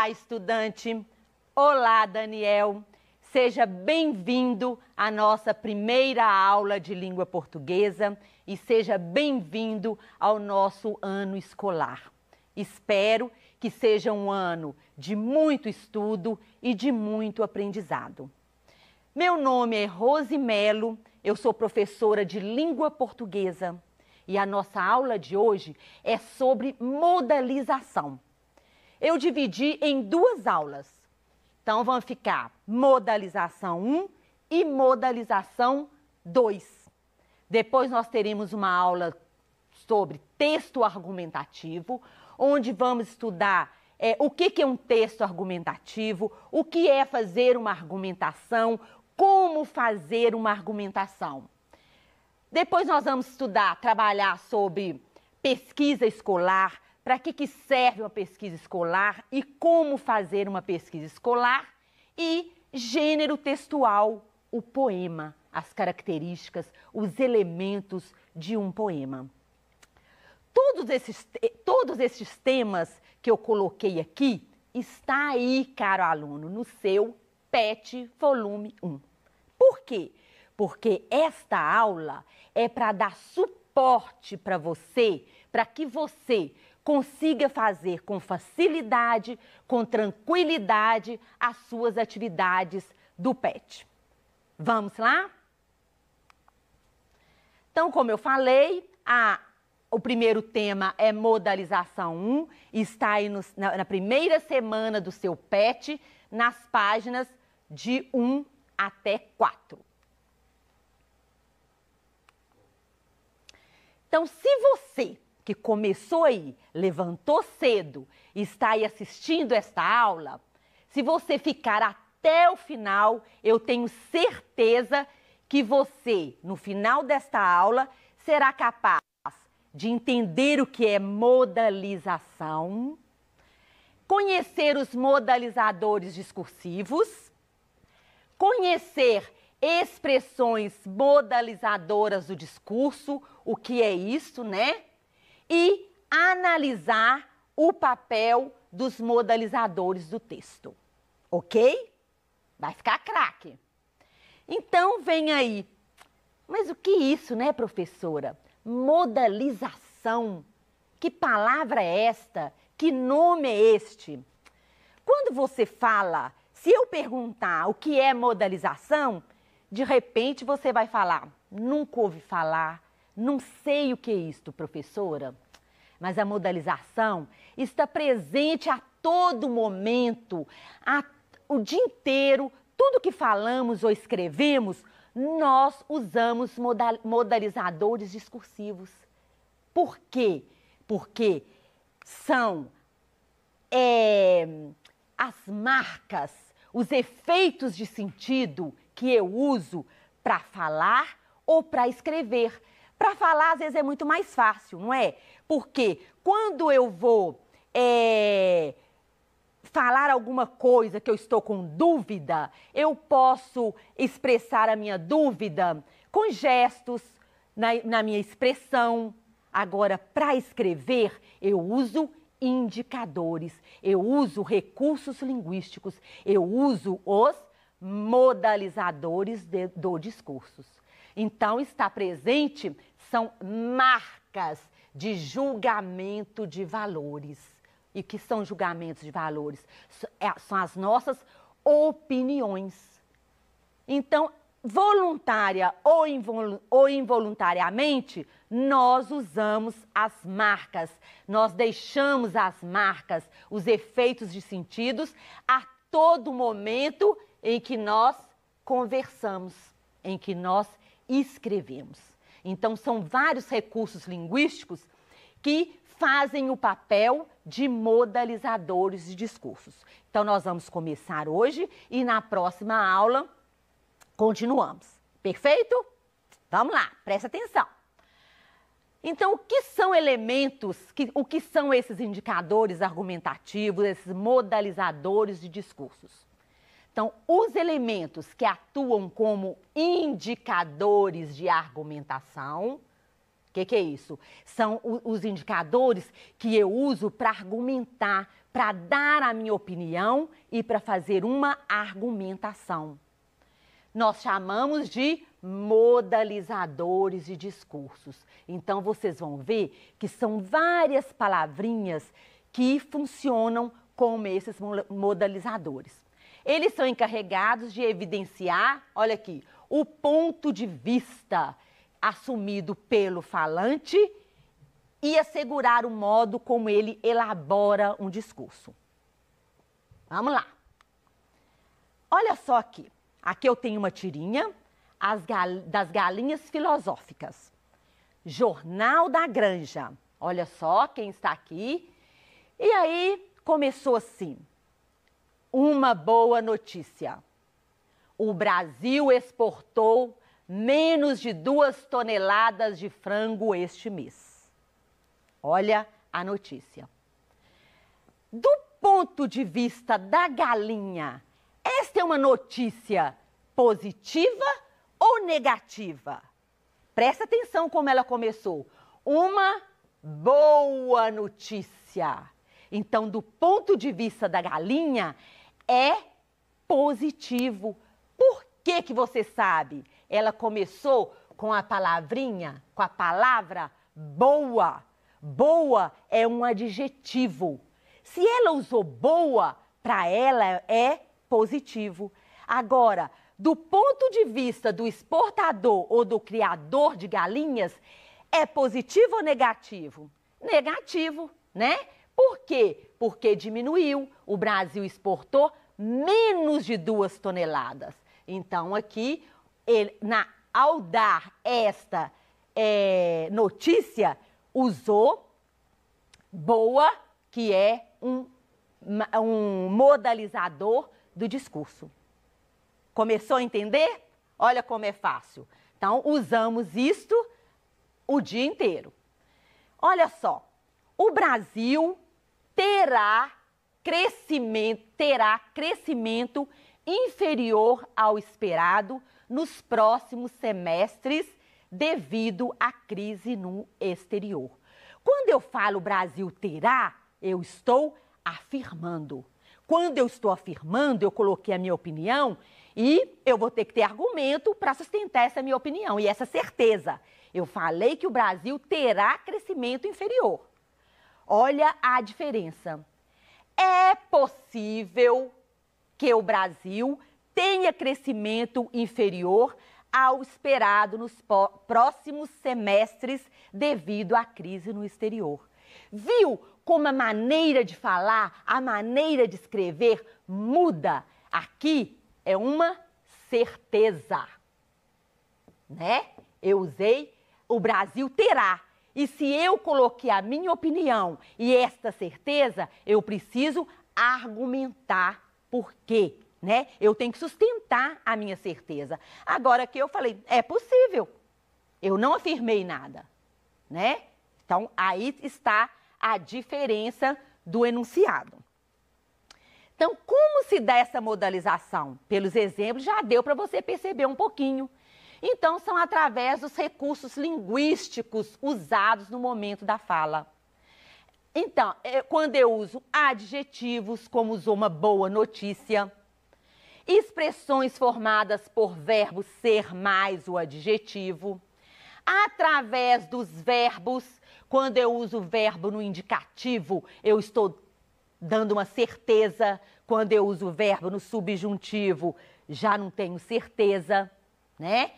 Olá, estudante! Olá, Daniel! Seja bem-vindo à nossa primeira aula de língua portuguesa e seja bem-vindo ao nosso ano escolar. Espero que seja um ano de muito estudo e de muito aprendizado. Meu nome é Rose Melo, eu sou professora de língua portuguesa e a nossa aula de hoje é sobre modalização. Eu dividi em duas aulas. Então, vão ficar modalização 1 e modalização 2. Depois nós teremos uma aula sobre texto argumentativo, onde vamos estudar o que é um texto argumentativo, o que é fazer uma argumentação, como fazer uma argumentação. Depois nós vamos trabalhar sobre pesquisa escolar, para que serve uma pesquisa escolar e como fazer uma pesquisa escolar, e gênero textual, o poema, as características, os elementos de um poema. Todos esses temas que eu coloquei aqui está aí, caro aluno, no seu PET volume 1. Por quê? Porque esta aula é para dar suporte para você, para que você consiga fazer com facilidade, com tranquilidade, as suas atividades do PET. Vamos lá? Então, como eu falei, o primeiro tema é modalização 1, está aí na primeira semana do seu PET, nas páginas de 1 até 4. Então, se você que começou aí, levantou cedo e está aí assistindo esta aula, se você ficar até o final, eu tenho certeza que você, no final desta aula, será capaz de entender o que é modalização, conhecer os modalizadores discursivos, conhecer expressões modalizadoras do discurso, o que é isso, né? E analisar o papel dos modalizadores do texto, ok? Vai ficar craque. Então, vem aí. Mas o que é isso, né, professora? Modalização. Que palavra é esta? Que nome é este? Quando você fala, se eu perguntar o que é modalização, de repente você vai falar, nunca ouvi falar, não sei o que é isto, professora. Mas a modalização está presente a todo momento, o dia inteiro, tudo que falamos ou escrevemos, nós usamos modalizadores discursivos. Por quê? Porque são as marcas, os efeitos de sentido que eu uso para falar ou para escrever. Para falar, às vezes, é muito mais fácil, não é? Porque quando eu vou falar alguma coisa que eu estou com dúvida, eu posso expressar a minha dúvida com gestos, na minha expressão. Agora, para escrever, eu uso indicadores, eu uso recursos linguísticos, eu uso os modalizadores do discurso. Então, está presente, são marcas de julgamento de valores. E o que são julgamentos de valores? São as nossas opiniões. Então, voluntária ou involuntariamente, nós usamos as marcas. Nós deixamos as marcas, os efeitos de sentidos, a todo momento em que nós conversamos, em que nós escrevemos. Então, são vários recursos linguísticos que fazem o papel de modalizadores de discursos. Então, nós vamos começar hoje e na próxima aula continuamos. Perfeito? Vamos lá, presta atenção. Então, o que são elementos, o que são esses indicadores argumentativos, esses modalizadores de discursos? Então, os elementos que atuam como indicadores de argumentação O que é isso? São os indicadores que eu uso para argumentar, para dar a minha opinião e para fazer uma argumentação. Nós chamamos de modalizadores de discursos. Então, vocês vão ver que são várias palavrinhas que funcionam como esses modalizadores. Eles são encarregados de evidenciar, olha aqui, o ponto de vista assumido pelo falante e assegurar o modo como ele elabora um discurso. Vamos lá. Olha só aqui. Aqui eu tenho uma tirinha das galinhas filosóficas. Jornal da Granja. Olha só quem está aqui. E aí começou assim. Uma boa notícia. O Brasil exportou menos de 2 toneladas de frango este mês. Olha a notícia. Do ponto de vista da galinha, esta é uma notícia positiva ou negativa? Presta atenção como ela começou. Uma boa notícia. Então, do ponto de vista da galinha, é positivo. Por que você sabe? Ela começou com a palavrinha, com a palavra boa. Boa é um adjetivo. Se ela usou boa, para ela é positivo. Agora, do ponto de vista do exportador ou do criador de galinhas, é positivo ou negativo? Negativo, né? Por quê? Porque diminuiu. O Brasil exportou menos de 2 toneladas. Então, aqui, ao dar esta notícia, usou boa, que é um modalizador do discurso. Começou a entender? Olha como é fácil. Então, usamos isto o dia inteiro. Olha só, o Brasil terá crescimento inferior ao esperado nos próximos semestres devido à crise no exterior. Quando eu falo Brasil terá, eu estou afirmando. Quando eu estou afirmando, eu coloquei a minha opinião e eu vou ter que ter argumento para sustentar essa minha opinião e essa certeza. Eu falei que o Brasil terá crescimento inferior. Olha a diferença. É possível que o Brasil tenha crescimento inferior ao esperado nos próximos semestres devido à crise no exterior. Viu como a maneira de falar, a maneira de escrever muda? Aqui é uma certeza, né? Eu usei o Brasil terá. E se eu coloquei a minha opinião e esta certeza, eu preciso argumentar por quê, né? Eu tenho que sustentar a minha certeza. Agora que eu falei, é possível. Eu não afirmei nada, né? Então, aí está a diferença do enunciado. Então, como se dá essa modalização? Pelos exemplos, já deu para você perceber um pouquinho. Então, são através dos recursos linguísticos usados no momento da fala. Então, quando eu uso adjetivos, como usou uma boa notícia, expressões formadas por verbo ser mais o adjetivo, através dos verbos, quando eu uso o verbo no indicativo, eu estou dando uma certeza. Quando eu uso o verbo no subjuntivo, já não tenho certeza, né?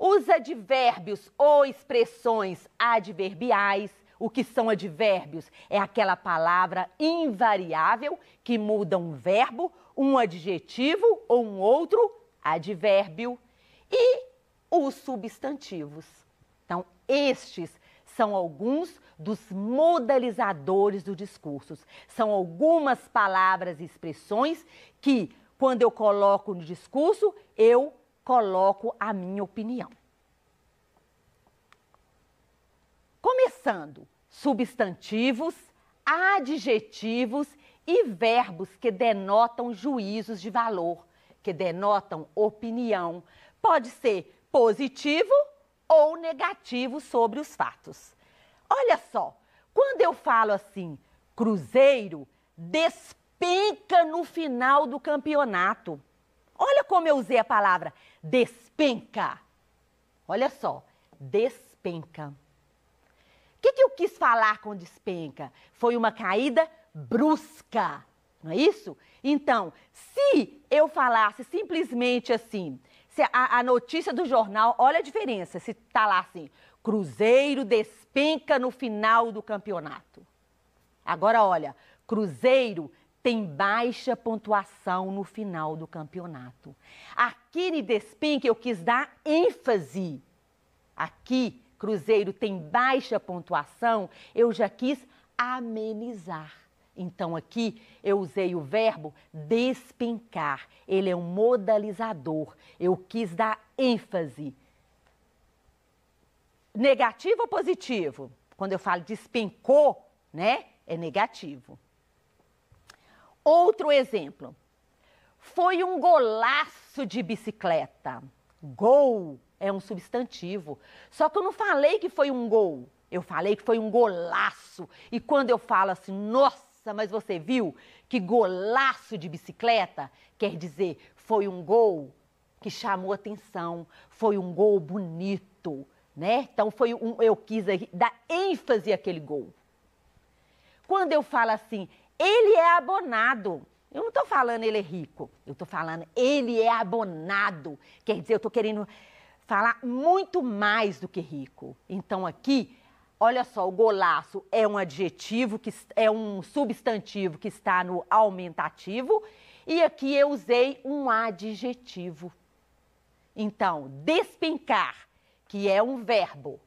Os advérbios ou expressões adverbiais. O que são advérbios? É aquela palavra invariável que muda um verbo, um adjetivo ou um outro advérbio. E os substantivos. Então, estes são alguns dos modalizadores do discurso. São algumas palavras e expressões que, quando eu coloco no discurso, eu coloco a minha opinião. Começando, substantivos, adjetivos e verbos que denotam juízos de valor, que denotam opinião. Pode ser positivo ou negativo sobre os fatos. Olha só, quando eu falo assim, Cruzeiro despenca no final do campeonato. Olha como eu usei a palavra despenca. Olha só, despenca. O que eu quis falar com despenca? Foi uma caída brusca, não é isso? Então, se eu falasse simplesmente assim, se a notícia do jornal, olha a diferença, se está lá assim, Cruzeiro despenca no final do campeonato. Agora, olha, Cruzeiro tem baixa pontuação no final do campeonato. Aqui no despenca eu quis dar ênfase. Aqui, Cruzeiro tem baixa pontuação, eu já quis amenizar. Então, aqui eu usei o verbo despencar. Ele é um modalizador. Eu quis dar ênfase. Negativo ou positivo? Quando eu falo despencou, né? É negativo. Outro exemplo. Foi um golaço de bicicleta. Gol é um substantivo. Só que eu não falei que foi um gol. Eu falei que foi um golaço. E quando eu falo assim, nossa, mas você viu que golaço de bicicleta? Quer dizer, foi um gol que chamou atenção. Foi um gol bonito, né? Então, eu quis dar ênfase àquele gol. Quando eu falo assim, ele é abonado. Eu não estou falando ele é rico. Eu estou falando ele é abonado. Quer dizer, eu estou querendo falar muito mais do que rico. Então, aqui, olha só, o golaço é um adjetivo, é um substantivo que está no aumentativo. E aqui eu usei um adjetivo. Então, despencar, que é um verbo.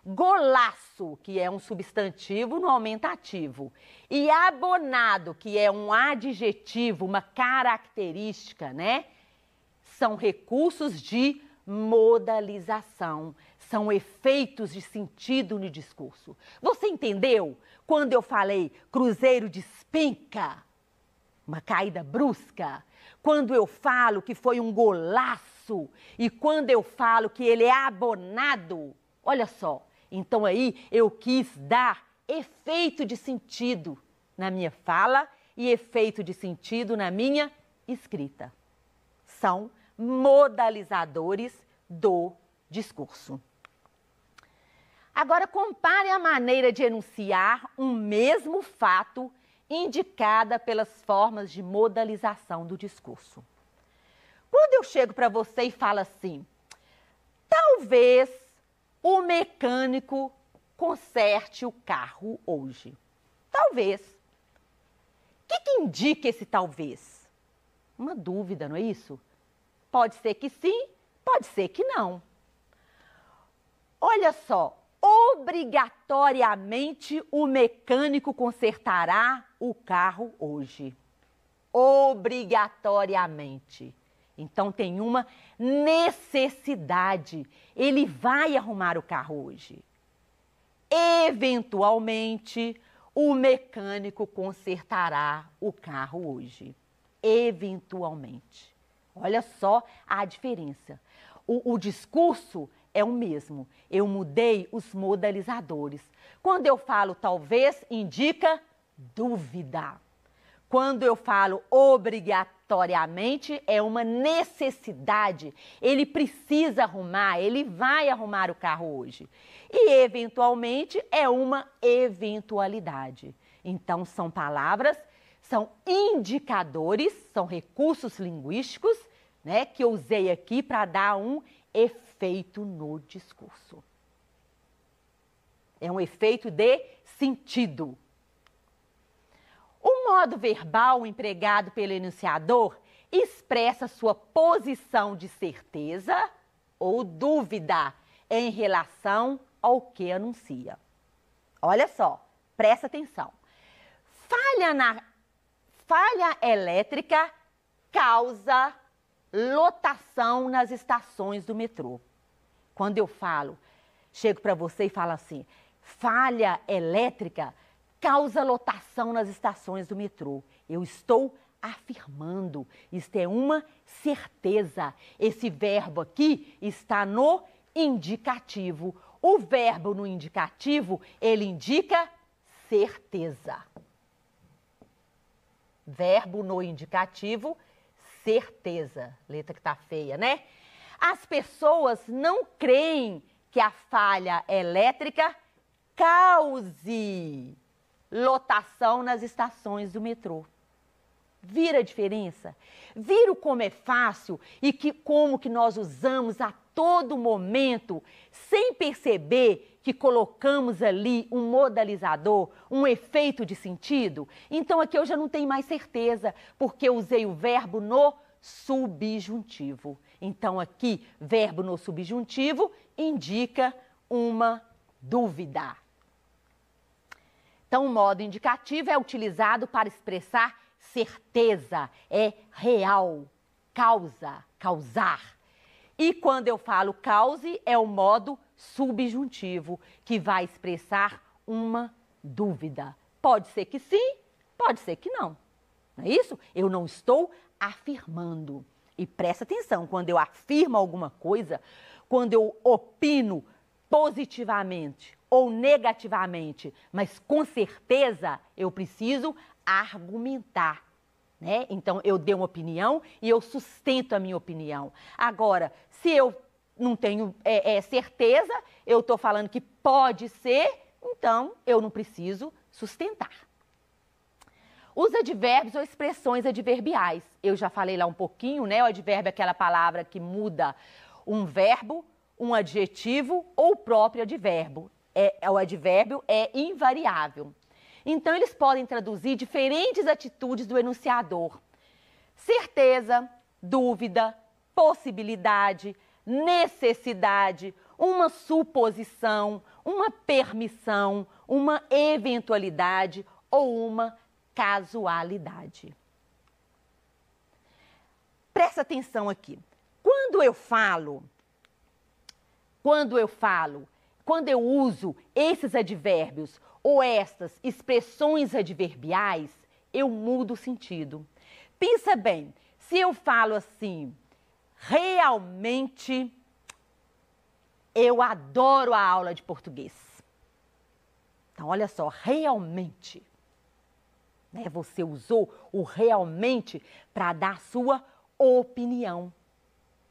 Golaço, que é um substantivo no aumentativo. E abonado, que é um adjetivo, uma característica, né? São recursos de modalização. São efeitos de sentido no discurso. Você entendeu? Quando eu falei Cruzeiro despenca, uma caída brusca. Quando eu falo que foi um golaço. E quando eu falo que ele é abonado. Olha só. Então aí eu quis dar efeito de sentido na minha fala e efeito de sentido na minha escrita. São modalizadores do discurso. Agora compare a maneira de enunciar um mesmo fato indicada pelas formas de modalização do discurso. Quando eu chego para você e falo assim, talvez o mecânico conserte o carro hoje. Talvez. O que indica esse talvez? Uma dúvida, não é isso? Pode ser que sim, pode ser que não. Olha só, obrigatoriamente o mecânico consertará o carro hoje. Obrigatoriamente. Então, tem uma necessidade. Ele vai arrumar o carro hoje. Eventualmente, o mecânico consertará o carro hoje. Eventualmente. Olha só a diferença. O discurso é o mesmo. Eu mudei os modalizadores. Quando eu falo talvez, indica dúvida. Quando eu falo obrigatoriamente, é uma necessidade. Ele precisa arrumar, ele vai arrumar o carro hoje. E, eventualmente, é uma eventualidade. Então, são palavras, são indicadores, são recursos linguísticos, né, que eu usei aqui para dar um efeito no discurso. É um efeito de sentido. O modo verbal empregado pelo enunciador expressa sua posição de certeza ou dúvida em relação ao que anuncia. Olha só, presta atenção. Falha elétrica causa lotação nas estações do metrô. Quando eu chego para você e falo assim, falha elétrica causa lotação nas estações do metrô. Eu estou afirmando, isto é uma certeza. Esse verbo aqui está no indicativo. O verbo no indicativo, ele indica certeza. Verbo no indicativo, certeza. Letra que tá feia, né? As pessoas não creem que a falha elétrica cause lotação nas estações do metrô. Vira a diferença? Vira como é fácil e como que nós usamos a todo momento, sem perceber que colocamos ali um modalizador, um efeito de sentido? Então aqui eu já não tenho mais certeza, porque eu usei o verbo no subjuntivo. Então aqui, verbo no subjuntivo indica uma dúvida. Então o modo indicativo é utilizado para expressar certeza, é real, causa, causar. E quando eu falo cause, é o modo subjuntivo, que vai expressar uma dúvida. Pode ser que sim, pode ser que não. Não é isso? Eu não estou afirmando. E presta atenção, quando eu afirmo alguma coisa, quando eu opino positivamente ou negativamente, mas com certeza eu preciso argumentar, né? Então eu dei uma opinião e eu sustento a minha opinião. Agora, se eu não tenho certeza, eu estou falando que pode ser, então eu não preciso sustentar. Os advérbios ou expressões adverbiais. Eu já falei lá um pouquinho, né? O advérbio é aquela palavra que muda um verbo, um adjetivo ou o próprio advérbio. O advérbio é invariável. Então, eles podem traduzir diferentes atitudes do enunciador. Certeza, dúvida, possibilidade, necessidade, uma suposição, uma permissão, uma eventualidade ou uma casualidade. Presta atenção aqui. Quando eu uso esses advérbios ou estas expressões adverbiais, eu mudo o sentido. Pensa bem, se eu falo assim, realmente eu adoro a aula de português. Então, olha só, realmente. Né? Você usou o realmente para dar sua opinião.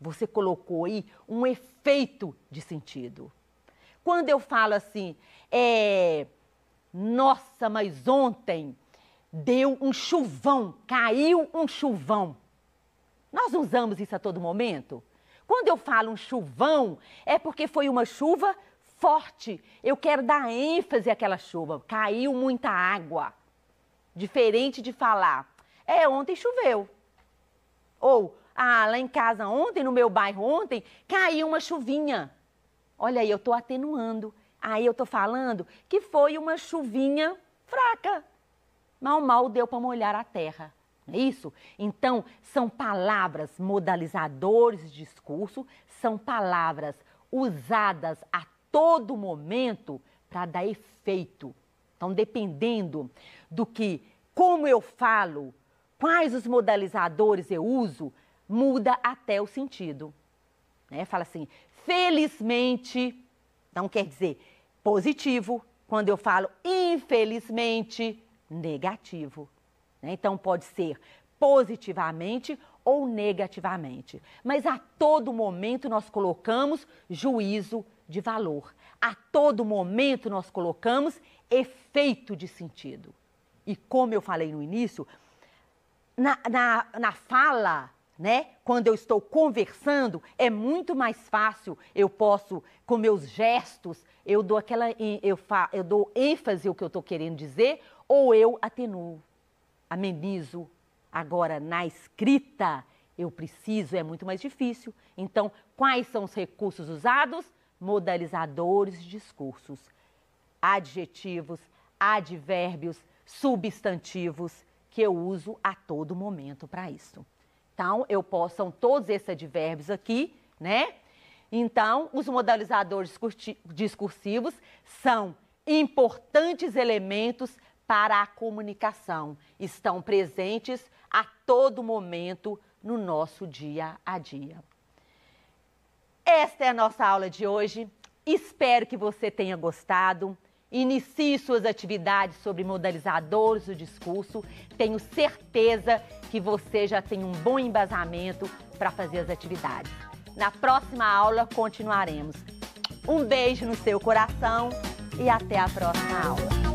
Você colocou aí um efeito de sentido. Quando eu falo assim, nossa, mas ontem deu um chuvão, caiu um chuvão. Nós usamos isso a todo momento? Quando eu falo um chuvão, é porque foi uma chuva forte. Eu quero dar ênfase àquela chuva. Caiu muita água. Diferente de falar, ontem choveu. Ou, lá em casa ontem, no meu bairro ontem, caiu uma chuvinha. Olha aí, eu estou atenuando. Aí eu estou falando que foi uma chuvinha fraca. Mal deu para molhar a terra. Não é isso? Então, são palavras modalizadores de discurso, são palavras usadas a todo momento para dar efeito. Então, dependendo como eu falo, quais os modalizadores eu uso, muda até o sentido. Né? Fala assim, felizmente, não quer dizer positivo. Quando eu falo infelizmente, negativo. Né? Então, pode ser positivamente ou negativamente. Mas a todo momento nós colocamos juízo de valor. A todo momento nós colocamos efeito de sentido. E como eu falei no início, na fala, né, quando eu estou conversando, é muito mais fácil, eu posso, com meus gestos, eu dou ênfase ao que eu estou querendo dizer, ou eu atenuo, amenizo. Agora, na escrita, é muito mais difícil. Então, quais são os recursos usados? Modalizadores de discursos, adjetivos, advérbios, substantivos, que eu uso a todo momento para isso. Então, são todos esses advérbios aqui, né? Então, os modalizadores discursivos são importantes elementos para a comunicação. Estão presentes a todo momento no nosso dia a dia. Esta é a nossa aula de hoje. Espero que você tenha gostado. Inicie suas atividades sobre modalizadores do discurso. Tenho certeza que você já tem um bom embasamento para fazer as atividades. Na próxima aula, continuaremos. Um beijo no seu coração e até a próxima aula.